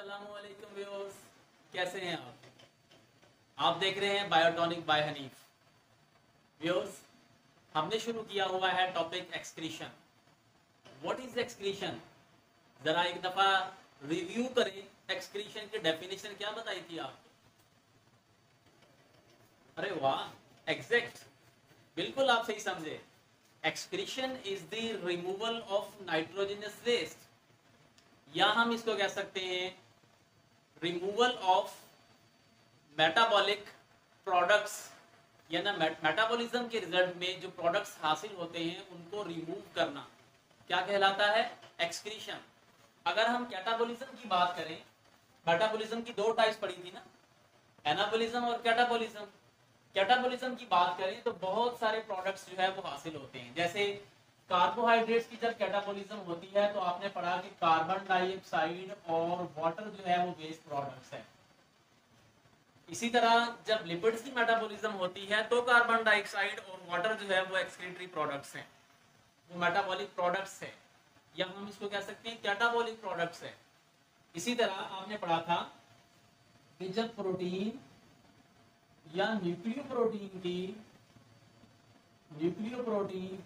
अस्सलामुअलैकुम व्यूअर्स, कैसे हैं आप देख रहे हैं बायोटॉनिक बाय हनीफ। व्यूअर्स, हमने शुरू किया हुआ है topic excretion. What is excretion? जरा एक दफा रिव्यू करें, एक्सक्रीशन की डेफिनेशन क्या बताई थी आपको? अरे वाह, एग्जैक्ट, बिल्कुल आप सही समझे। Excretion is the removal of nitrogenous waste, या हम इसको कह सकते हैं रिमूवल ऑफ मेटाबॉलिक प्रोडक्ट्स, या ना मेटाबॉलिज्म के रिजल्ट में जो प्रोडक्ट्स हासिल होते हैं उनको रिमूव करना क्या कहलाता है? एक्सक्रीशन। अगर हम कैटाबॉलिज्म की बात करें, मेटाबॉलिज्म की दो टाइप्स पड़ी थी ना, एनाबॉलिज्म और कैटाबॉलिज्म। कैटाबॉलिज्म की बात करें तो बहुत सारे प्रोडक्ट्स जो है वो हासिल होते हैं। जैसे कार्बोहाइड्रेट्स की जब कैटाबॉलिज्म होती है तो आपने पढ़ा कि कार्बन डाइऑक्साइड और वाटर जो है वो वेस्ट प्रोडक्ट्स है। इसी तरह जब लिपिड्स की मेटाबॉलिज्म होती है तो कार्बन डाइऑक्साइड और वाटर जो है वो एक्सक्रीटरी प्रोडक्ट्स हैं, वो मेटाबॉलिक प्रोडक्ट्स है, या हम इसको कह सकते हैं कैटाबॉलिक प्रोडक्ट्स है। इसी तरह आपने पढ़ा था कि जब प्रोटीन या न्यूक्लियोप्रोटीन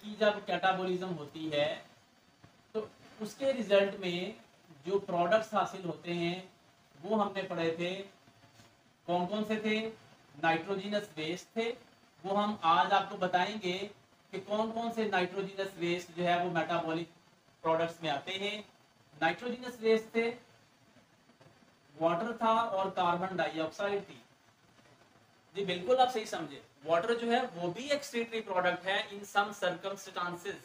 की जब कैटाबॉलिज्म होती है तो उसके रिजल्ट में जो प्रोडक्ट्स हासिल होते हैं वो हमने पढ़े थे। कौन कौन से थे? नाइट्रोजनस वेस्ट थे। वो हम आज आपको बताएंगे कि कौन कौन से नाइट्रोजनस वेस्ट जो है वो मेटाबॉलिक प्रोडक्ट्स में आते हैं। नाइट्रोजनस वेस्ट थे, वाटर था और कार्बन डाइऑक्साइड थी। जी बिल्कुल आप सही समझे, वाटर जो है वो भी एक्सक्रीटरी प्रोडक्ट है in some circumstances.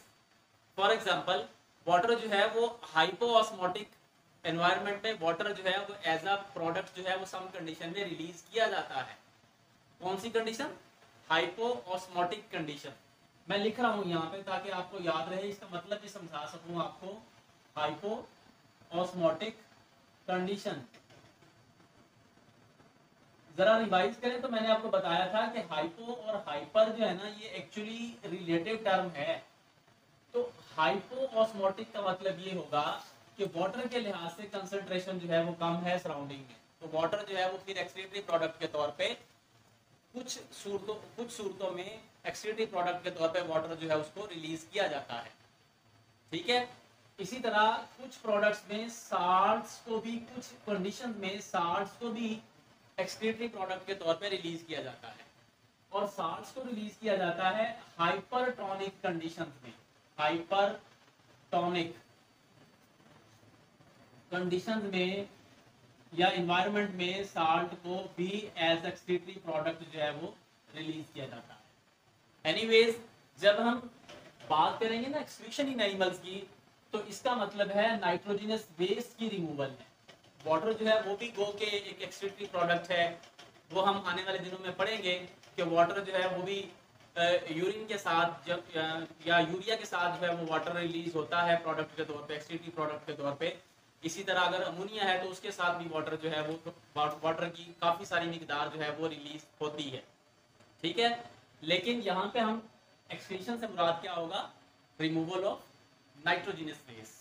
For example, water जो है वो हाइपोऑस्मोटिक एनवायरनमेंट में वाटर जो है वो एज अ प्रोडक्ट जो है वो सम कंडीशन में रिलीज किया जाता है। कौन सी कंडीशन? हाइपोऑस्मोटिक कंडीशन। मैं लिख रहा हूं यहाँ पे ताकि आपको याद रहे, इसका मतलब भी समझा सकूं आपको। हाइपोऑस्मोटिक कंडीशन जरा रिवाइज करें तो मैंने आपको बताया था कि हाइपो और हाइपर जो है ना ये एक्चुअली रिलेटिव टर्म है। तो हाइपोऑस्मोटिक का मतलब ये होगा कि वाटर के लिहाज से कंसंट्रेशन जो है वो कम है सराउंडिंग में, तो वाटर जो है वो फिर एक्सक्रीटरी प्रोडक्ट के तौर पे कुछ सूरतों में एक्सक्रीटरी प्रोडक्ट के तौर पे वाटर जो है उसको रिलीज किया जाता है। ठीक है। इसी तरह कुछ प्रोडक्ट्स में साल्ट्स को भी, कुछ कंडीशन में साल्ट्स को भी एक्सक्रीटरी प्रोडक्ट के तौर पे रिलीज किया जाता है, और साल्ट्स को रिलीज किया जाता है हाइपरटोनिक कंडीशंस में। हाइपरटोनिक कंडीशंस में या एनवायरनमेंट में साल्ट को भी एज एक्सक्रीटरी प्रोडक्ट जो है वो रिलीज किया जाता है। एनीवेज, जब हम बात करेंगे ना एक्सक्रीशन इन एनिमल्स की, तो इसका मतलब है नाइट्रोजनस वेस्ट की रिमूवल है। वाटर जो है वो भी गो के एक एक्सक्रीटरी प्रोडक्ट है। वो हम आने वाले दिनों में पढ़ेंगे कि वाटर जो है वो भी यूरिन के साथ जब या यूरिया के साथ जो है वो वाटर रिलीज होता है प्रोडक्ट के तौर पे, एक्सक्रीटरी प्रोडक्ट के तौर पे। इसी तरह अगर अमोनिया है तो उसके साथ भी वाटर जो है वो वाटर की काफ़ी सारी मिकदार जो है वो रिलीज होती है। ठीक है। लेकिन यहाँ पे हम एक्सक्रीशन से मुराद क्या होगा? Removal of nitrogenous waste.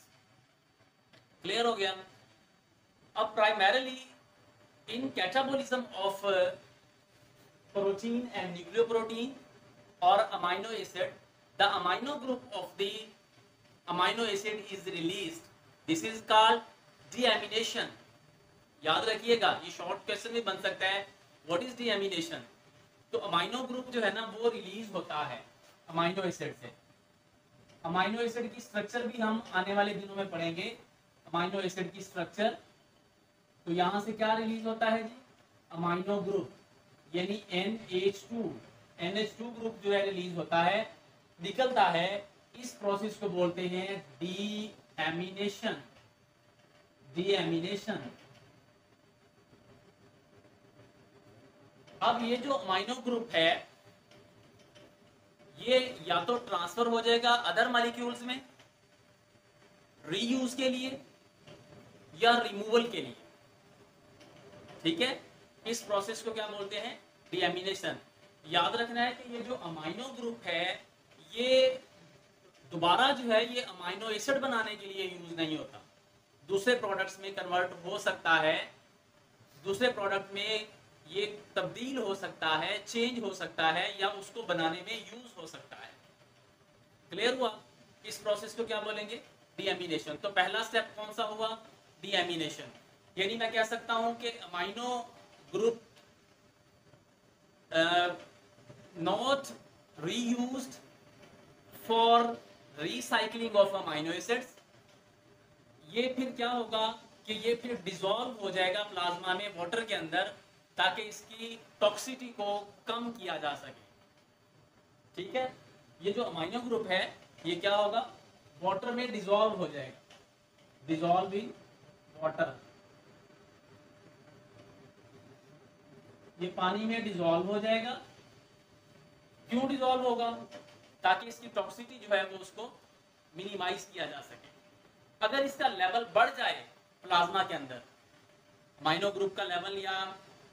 Clear हो गया? अब primarily in catabolism of protein and nucleoprotein और amino acid, the amino group of the amino acid is released. This is called deamination. याद रखिएगा, ये शॉर्ट क्वेश्चन भी बन सकता है, व्हाट इज डीएमिनेशन? तो अमाइनो ग्रुप जो है ना वो रिलीज होता है अमाइनो एसिड से। अमाइनो एसिड की स्ट्रक्चर भी हम आने वाले दिनों में पढ़ेंगे, अमाइनो एसिड की स्ट्रक्चर। तो यहां से क्या रिलीज होता है जी? अमाइनो ग्रुप, यानी NH2 ग्रुप जो है रिलीज होता है, निकलता है। इस प्रोसेस को बोलते हैं डीएमिनेशन। डीएमिनेशन। अब ये जो अमाइनो ग्रुप है ये या तो ट्रांसफर हो जाएगा अदर मॉलिक्यूल्स में रीयूज के लिए या रिमूवल के लिए। ठीक है। इस प्रोसेस को क्या बोलते हैं? डीएमिनेशन। याद रखना है कि ये जो अमाइनो ग्रुप है ये दोबारा जो है ये अमाइनो एसिड बनाने के लिए यूज नहीं होता। दूसरे प्रोडक्ट्स में कन्वर्ट हो सकता है, दूसरे प्रोडक्ट में ये तब्दील हो सकता है, चेंज हो सकता है, या उसको बनाने में यूज हो सकता है। क्लियर हुआ? इस प्रोसेस को क्या बोलेंगे? डीएमिनेशन। तो पहला स्टेप कौन सा हुआ? डीएमिनेशन। यानी मैं कह सकता हूं कि amino group not reused for recycling of amino acids. ये फिर क्या होगा कि ये फिर डिसॉल्व हो जाएगा प्लाज्मा में वाटर के अंदर, ताकि इसकी टॉक्सिटी को कम किया जा सके। ठीक है, ये जो अमाइनो ग्रुप है ये क्या होगा? वाटर में डिसॉल्व हो जाएगा, डिसॉल्व इन वाटर। ये पानी में डिसॉल्व हो जाएगा। क्यों डिसॉल्व होगा? ताकि इसकी टॉक्सिटी जो है वो उसको मिनिमाइज किया जा सके। अगर इसका लेवल बढ़ जाए प्लाज्मा के अंदर, अमाइनो ग्रुप का लेवल या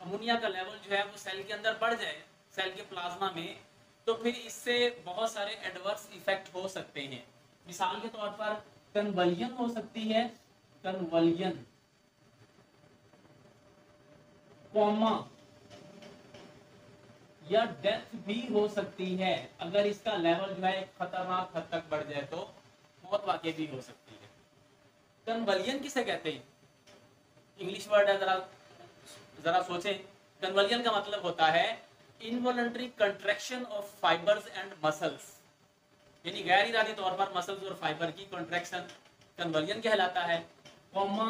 अमोनिया का लेवल जो है वो सेल के अंदर बढ़ जाए, सेल के प्लाज्मा में, तो फिर इससे बहुत सारे एडवर्स इफेक्ट हो सकते हैं। मिसाल के तौर पर कन्वल्जन हो सकती है, कन्वल्जन, कोमा, या डेथ भी हो सकती है। अगर इसका लेवल जो है खतरनाक हद तक बढ़ जाए तो मौत वाकई भी हो सकती है। कन्वल्जन किसे कहते हैं? इंग्लिश वर्ड है, जरा सोचें। कन्वल्जन का मतलब होता है involuntary contraction of fibres and muscles, यानी गैर इरादी तौर पर मसल्स और फाइबर की कंट्रैक्शन कन्वल्जन कहलाता है। कोमा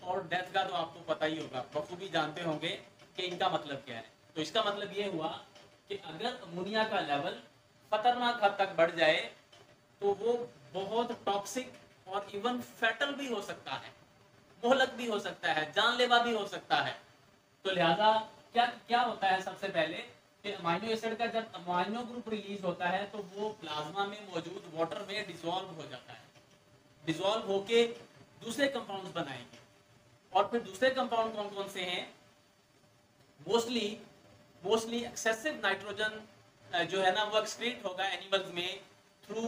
और डेथ का तो आपको पता ही होगा, बखूबी जानते होंगे कि इनका मतलब क्या है। तो इसका मतलब ये हुआ कि अगर अमोनिया का लेवल खतरनाक हद तक बढ़ जाए तो वो बहुत टॉक्सिक और इवन फैटल भी हो सकता है, मोहलक भी हो सकता है, जानलेवा भी हो सकता है। तो लिहाजा क्या क्या होता है? सबसे पहले कि अमाइनो एसिड का जब अमाइनो ग्रुप रिलीज होता है तो वो प्लाज्मा में मौजूद वाटर में डिसॉल्व हो जाता है, डिसॉल्व होके दूसरे कंपाउंड्स बनाएंगे। और फिर दूसरे कंपाउंड कौन कौन से हैं? मोस्टली एक्सेसिव नाइट्रोजन जो है ना वो एक्सक्रीट होगा एनिमल्स में थ्रू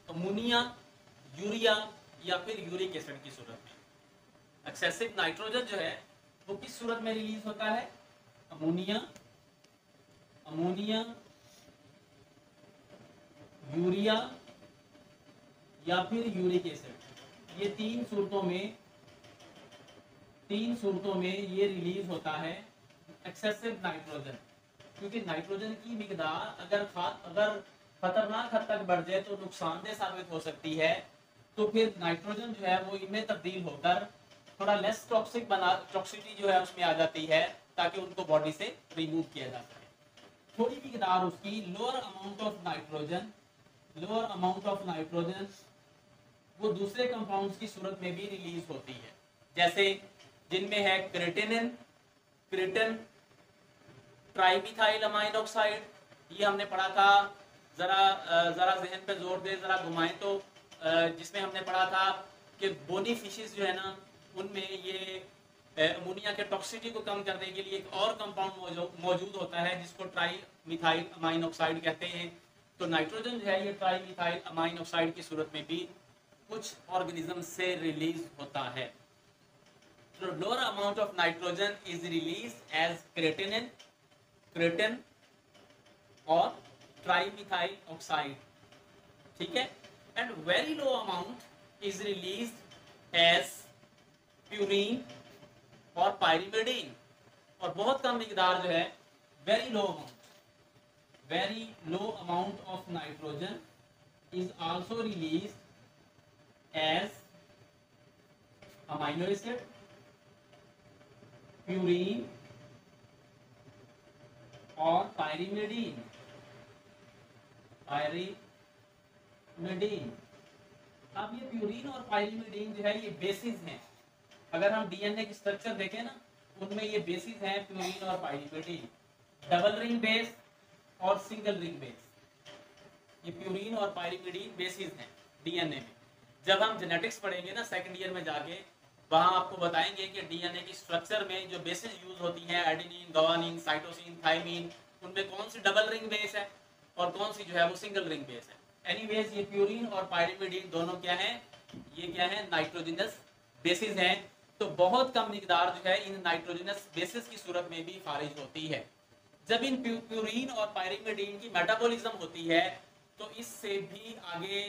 अमोनिया, यूरिया या फिर यूरिक एसिड की सूरत में। एक्सेसिव नाइट्रोजन जो है वो किस सूरत में रिलीज होता है? अमोनिया, यूरिया या फिर यूरिक एसिड। ये तीन सूरतों में ये रिलीज होता है एक्सेसिव नाइट्रोजन। क्योंकि नाइट्रोजन की मिकदार अगर खतरनाक हद तक बढ़ जाए तो नुकसानदेह साबित हो सकती है। तो फिर नाइट्रोजन जो है वो इनमें तब्दील होकर थोड़ा लेस टॉक्सिक टॉक्सिटी जो है उसमें आ जाती है, ताकि उनको बॉडी से रिमूव किया जा सके। थोड़ी मिकदार उसकी लोअर अमाउंट ऑफ नाइट्रोजन वो दूसरे कंपाउंड्स की सूरत में भी रिलीज होती है, जैसे जिनमें है क्रेटिन, ट्राइमिथाइल अमाइन ऑक्साइड। ये हमने पढ़ा था, जरा जहन पे जोर दे, जरा घुमाएं तो, जिसमें हमने पढ़ा था कि बोनी फिशेस जो है ना उनमें ये अमोनिया के टॉक्सिटी को कम करने के लिए एक और कंपाउंड मौजूद होता है जिसको ट्राइमिथाइल अमाइन ऑक्साइड कहते हैं। तो नाइट्रोजन जो है ये ट्राइमिथाइल अमाइन ऑक्साइड की सूरत में भी कुछ ऑर्गेनिज्म से रिलीज होता है। तो lower amount of nitrogen is release as creatine और ट्राइमिथाइल ऑक्साइड, ठीक है। And very low amount is release as purine और पायरिमिडीन। और बहुत कम मिकदार जो है very low amount of nitrogen is also release as amino acid, purine और पायरिमिडीन। अब ये प्यूरिन और पायरिमिडीन जो है ये बेसिस हैं। अगर हम डीएनए की स्ट्रक्चर देखें ना उनमें ये बेसिस हैं प्यूरिन और पायरिमिडीन, डबल रिंग बेस और सिंगल रिंग बेस। ये प्यूरिन और पायरिमिडीन बेसिस हैं डीएनए में। जब हम जेनेटिक्स पढ़ेंगे ना सेकंड ईयर में जाके, वहां आपको बताएंगे कि डीएनए की स्ट्रक्चर में जो बेसिस यूज होती हैं एडेनिन, गुआनिन, साइटोसिन, थायमिन, उनमें कौन सी डबल रिंग बेस है और कौन सी जो है वो सिंगल रिंग बेस है। एनीवेज ये प्यूरिन और पायरिमिडीन दोनों क्या है? ये क्या है? नाइट्रोजनस बेसिस हैं, तो बहुत कम मिकदार जो है इन नाइट्रोजनस बेसिस की सूरत में भी खारिज होती है। जब इन प्यूरीन और पायरिमिडीन की मेटाबॉलिज्म होती है तो इससे भी आगे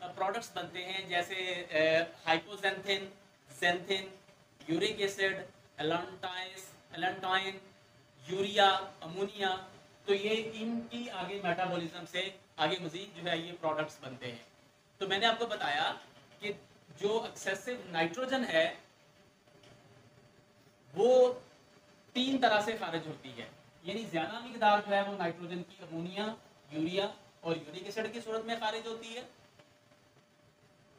प्रोडक्ट्स बनते हैं, जैसे hypoxanthine, xanthine, uric acid, allantoin, urea, ammonia. तो ये इनकी आगे मेटाबॉलिज्म से आगे मजीद जो है ये प्रोडक्ट्स बनते हैं। तो मैंने आपको बताया कि जो एक्सेसिव नाइट्रोजन है वो 3 तरह से खारिज होती है, यानी ज्यादा मिकदार जो है वो नाइट्रोजन की अमोनिया, यूरिया और यूरिक एसिड की सूरत में खारिज होती है।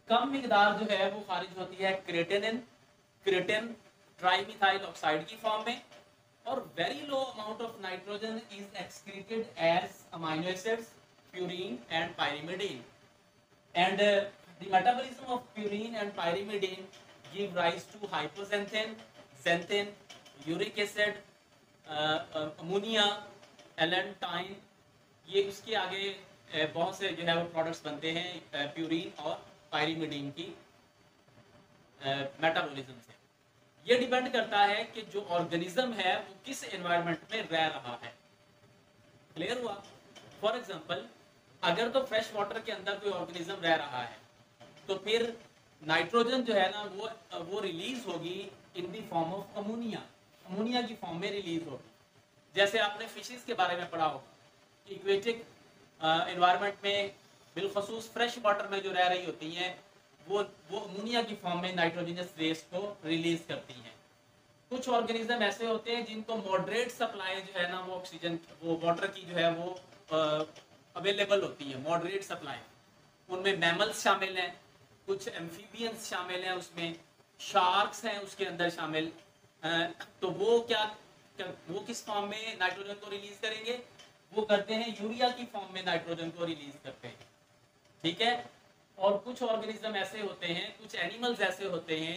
कम मिकदार जो है वो खारिज होती है क्रेटिन ट्राइमिथाइल ऑक्साइड की फॉर्म में, और very low amount of nitrogen is excreted as amino acids, purine and pyrimidine, and the metabolism of purine and pyrimidine give rise to hypoxanthine, xanthine, uric acid, ammonia, allantoin. ये उसके आगे बहुत से जो है वो प्रोडक्ट्स बनते हैं प्यूरीन और पायरिमिडीन की मेटाबॉलिज्म से। ये डिपेंड करता है कि जो ऑर्गेनिज्म है वो किस एनवायरनमेंट में रह रहा है। क्लियर हुआ? फॉर एग्जांपल, अगर तो फ्रेश वाटर के अंदर कोई ऑर्गेनिज्म रह रहा है तो फिर नाइट्रोजन जो है ना वो रिलीज होगी in the form of ammonia, ammonia की फॉर्म में रिलीज होगी। जैसे आपने फिशेस के बारे में पढ़ा होगा, इक्वेटिक एनवायरनमेंट में बिलखसूस फ्रेश वाटर में जो रह रही होती हैं वो अमोनिया की फॉर्म में नाइट्रोजनस वेस्ट को रिलीज करती हैं। कुछ ऑर्गेनिज्म ऐसे होते हैं जिनको मॉडरेट सप्लाई जो है ना वो ऑक्सीजन, वो वाटर की जो है वो अवेलेबल होती है, मॉडरेट सप्लाई। उनमें मैमल्स शामिल हैं, कुछ एम्फीबियंस शामिल हैं, उसमें शार्क्स हैं उसके अंदर शामिल। तो वो वो किस फॉर्म में नाइट्रोजन को रिलीज करेंगे? वो करते हैं यूरिया की फॉर्म में नाइट्रोजन को रिलीज करते हैं। ठीक है। और कुछ ऑर्गेनिज्म ऐसे होते हैं, कुछ एनिमल्स ऐसे होते हैं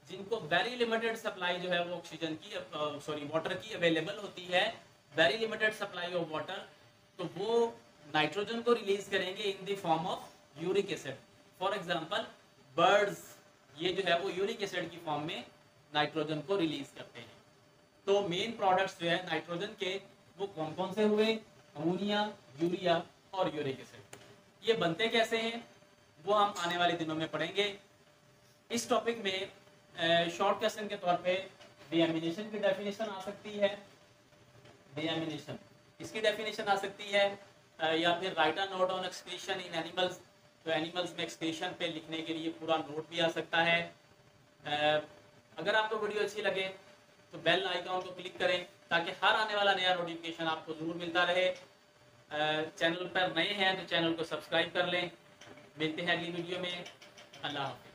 जिनको वेरी लिमिटेड सप्लाई जो है वो ऑक्सीजन की वाटर की अवेलेबल होती है, very limited supply of water, तो वो नाइट्रोजन को रिलीज करेंगे in the form of uric acid. For example birds, ये जो है वो यूरिक एसिड की फॉर्म में नाइट्रोजन को रिलीज करते हैं। तो मेन प्रोडक्ट्स जो है नाइट्रोजन के वो कौन कौन से हुए? अमोनिया, यूरिया और यूरिक एसिड। ये बनते कैसे हैं वो हम आने वाले दिनों में पढ़ेंगे। इस टॉपिक में शॉर्ट क्वेश्चन के तौर पे डिएमिनेशन की डेफिनेशन आ सकती है, डिएमिनेशन इसकी डेफिनेशन आ सकती है, या फिर right a note on excretion in animals, तो एनिमल्स में एक्सक्रीशन पे लिखने के लिए पूरा नोट भी आ सकता है। अगर आपको वीडियो अच्छी लगे तो बेल आइकॉन को क्लिक करें ताकि हर आने वाला नया नोटिफिकेशन आपको ज़रूर मिलता रहे। चैनल पर नए हैं तो चैनल को सब्सक्राइब कर लें। मिलते हैं अगली वीडियो में। अल्लाह हाफ़िज़।